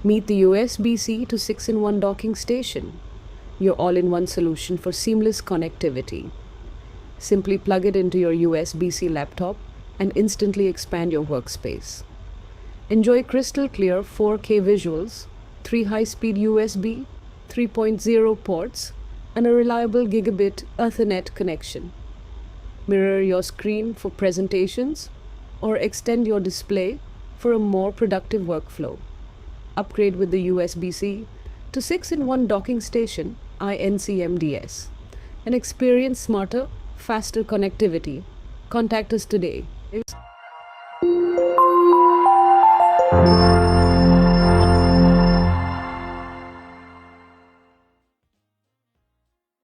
Meet the USB-C to 6-in-1 docking station, your all-in-one solution for seamless connectivity. Simply plug it into your USB-C laptop and instantly expand your workspace. Enjoy crystal clear 4K visuals, 3 high-speed USB, 3.0 ports, and a reliable gigabit Ethernet connection. Mirror your screen for presentations or extend your display for a more productive workflow. Upgrade with the USB-C to 6-in-1 docking station INCMDS and experience smarter, faster connectivity. Contact us today